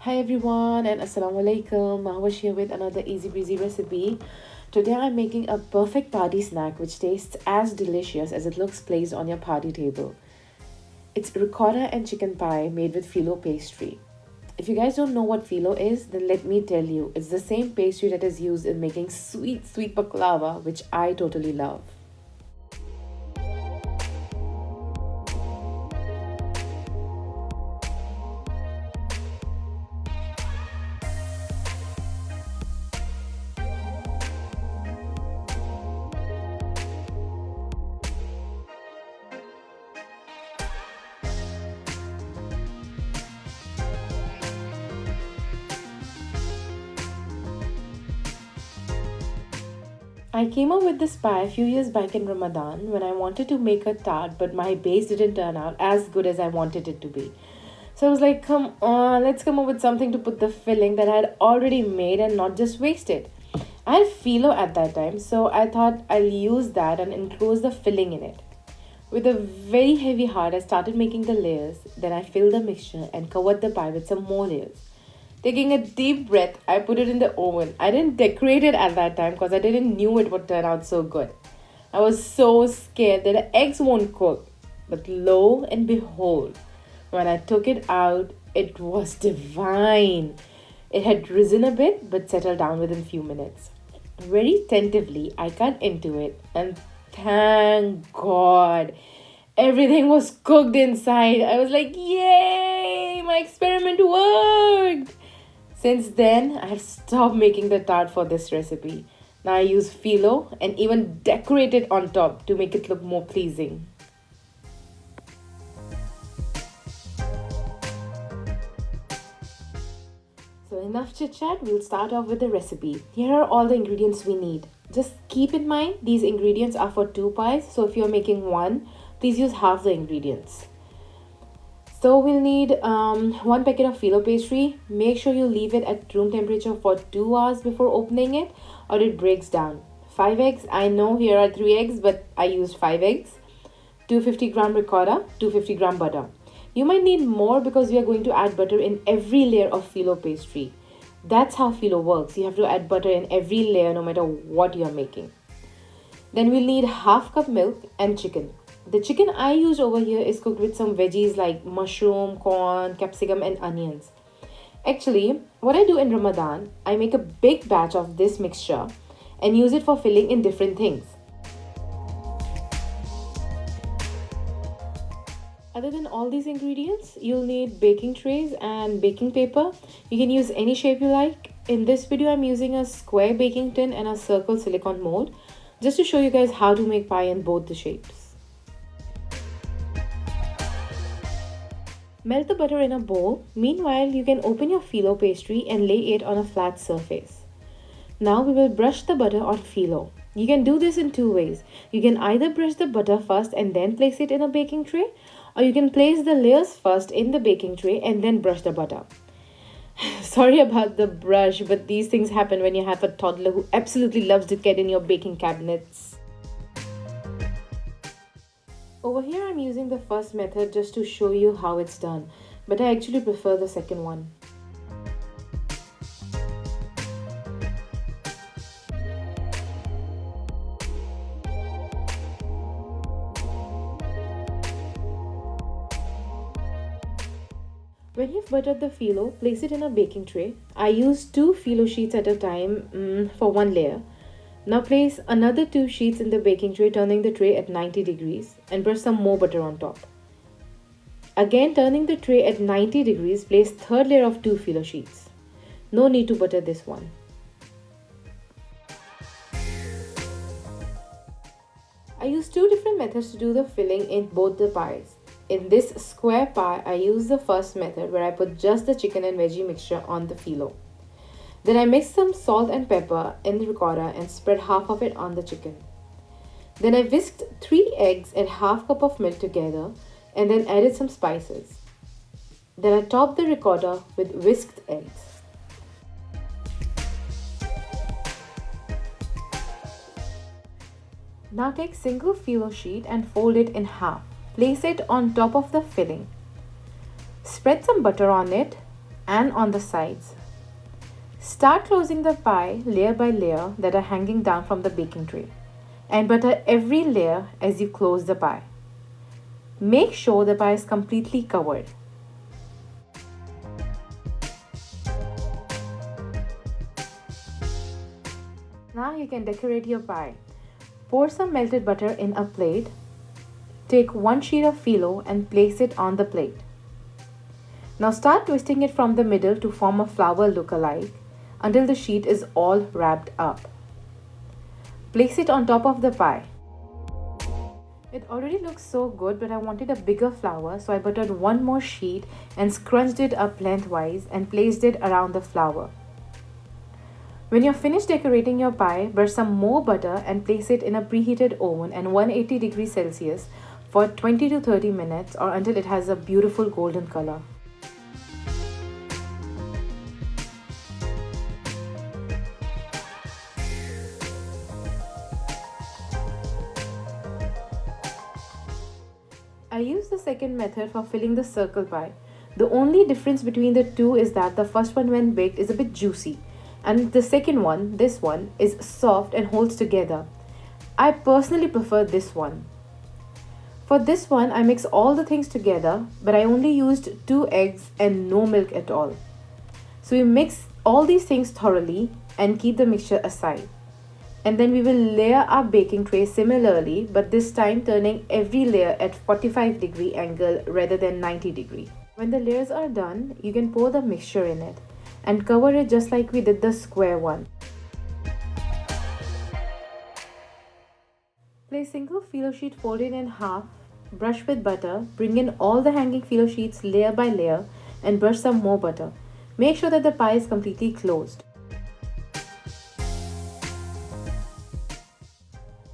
Hi everyone and Assalamu alaikum. Maha here with another easy breezy recipe. Today I'm making a perfect party snack which tastes as delicious as it looks placed on your party table. It's ricotta and chicken pie made with phyllo pastry. If you guys don't know what phyllo is, then let me tell you. It's the same pastry that is used in making sweet baklava, which I totally love. I came up with this pie a few years back in Ramadan when I wanted to make a tart, but my base didn't turn out as good as I wanted it to be. So I was like, come on, let's come up with something to put the filling that I had already made and not just waste it. I had phyllo at that time, so I thought I'll use that and enclose the filling in it. With a very heavy heart, I started making the layers. Then I filled the mixture and covered the pie with some more layers. Taking a deep breath, I put it in the oven. I didn't decorate it at that time because I didn't knew it would turn out so good. I was so scared that the eggs won't cook. But lo and behold, when I took it out, it was divine. It had risen a bit but settled down within few minutes. Very tentatively, I cut into it and thank God everything was cooked inside. I was like, yay, my experiment worked. Since then, I have stopped making the tart for this recipe. Now I use phyllo and even decorate it on top to make it look more pleasing. So enough chit chat, we'll start off with the recipe. Here are all the ingredients we need. Just keep in mind these ingredients are for two pies, so if you're making one, please use half the ingredients. So we'll need one packet of phyllo pastry. Make sure you leave it at room temperature for 2 hours before opening it or it breaks down. 5 eggs. I know here are 3 eggs, but I used 5 eggs. 250-gram ricotta, 250-gram butter. You might need more because we are going to add butter in every layer of phyllo pastry. That's how phyllo works. You have to add butter in every layer no matter what you're making. Then we'll need half cup milk and chicken. The chicken I used over here is cooked with some veggies like mushroom, corn, capsicum and onions. Actually, what I do in Ramadan, I make a big batch of this mixture and use it for filling in different things. Other than all these ingredients, you'll need baking trays and baking paper. You can use any shape you like. In this video, I'm using a square baking tin and a circle silicone mold just to show you guys how to make pie in both the shapes. Melt the butter in a bowl. Meanwhile, you can open your phyllo pastry and lay it on a flat surface. Now we will brush the butter on phyllo. You can do this in two ways. You can either brush the butter first and then place it in a baking tray, or you can place the layers first in the baking tray and then brush the butter. Sorry about the brush, but these things happen when you have a toddler who absolutely loves to get in your baking cabinets. Over here I'm using the first method just to show you how it's done, but I actually prefer the second one. When you've buttered the phyllo, place it in a baking tray. I use 2 phyllo sheets at a time for one layer. Now place another 2 sheets in the baking tray, turning the tray at 90 degrees and brush some more butter on top. Again turning the tray at 90 degrees, place third layer of 2 phyllo sheets. No need to butter this one. I use 2 different methods to do the filling in both the pies. In this square pie, I use the first method where I put just the chicken and veggie mixture on the phyllo. Then I mix some salt and pepper in the ricotta and spread half of it on the chicken. Then I whisked 3 eggs and half cup of milk together and then added some spices. Then I topped the ricotta with whisked eggs. Now take single phyllo sheet and fold it in half. Place it on top of the filling. Spread some butter on it. and on the sides. Start closing the pie layer by layer that are hanging down from the baking tray, and butter every layer as you close the pie. Make sure the pie is completely covered. Now you can decorate your pie. Pour some melted butter in a plate. Take one sheet of phyllo and place it on the plate. Now start twisting it from the middle to form a flower look-alike until the sheet is all wrapped up. Place it on top of the pie. It already looks so good, but I wanted a bigger flower, so I buttered one more sheet and scrunched it up lengthwise and placed it around the flower. When you're finished decorating your pie, brush some more butter and place it in a preheated oven at 180 degrees Celsius for 20 to 30 minutes or until it has a beautiful golden color. I use the second method for filling the circle pie. The only difference between the two is that the first one when baked is a bit juicy and the second one, this one, is soft and holds together. I personally prefer this one. For this one, I mix all the things together, but I only used 2 eggs and no milk at all. So we mix all these things thoroughly and keep the mixture aside. And then we will layer our baking tray similarly, but this time turning every layer at 45-degree angle rather than 90-degree. When the layers are done, you can pour the mixture in it and cover it just like we did the square one. Place single phyllo sheet folded in half, brush with butter, bring in all the hanging phyllo sheets layer by layer and brush some more butter. Make sure that the pie is completely closed.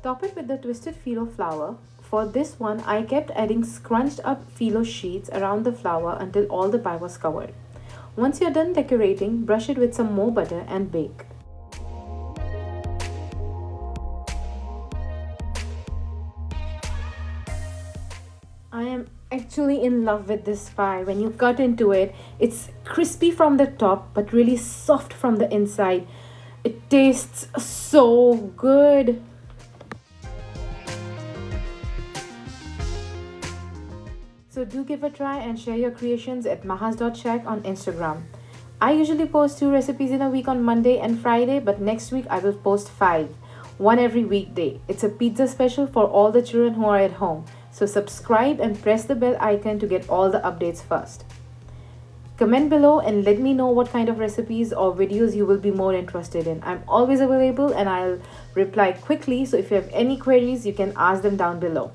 Top it with the twisted phyllo flour. For this one, I kept adding scrunched up phyllo sheets around the flour until all the pie was covered. Once you're done decorating, brush it with some more butter and bake. I am actually in love with this pie. When you cut into it, it's crispy from the top but really soft from the inside. It tastes so good. So do give a try and share your creations at mahas.shack on Instagram. I usually post 2 recipes in a week on Monday and Friday, but next week I will post 5, one every weekday. It's a pizza special for all the children who are at home. So subscribe and press the bell icon to get all the updates first. Comment below and let me know what kind of recipes or videos you will be more interested in. I'm always available and I'll reply quickly, so if you have any queries, you can ask them down below.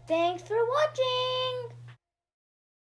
Thanks for watching!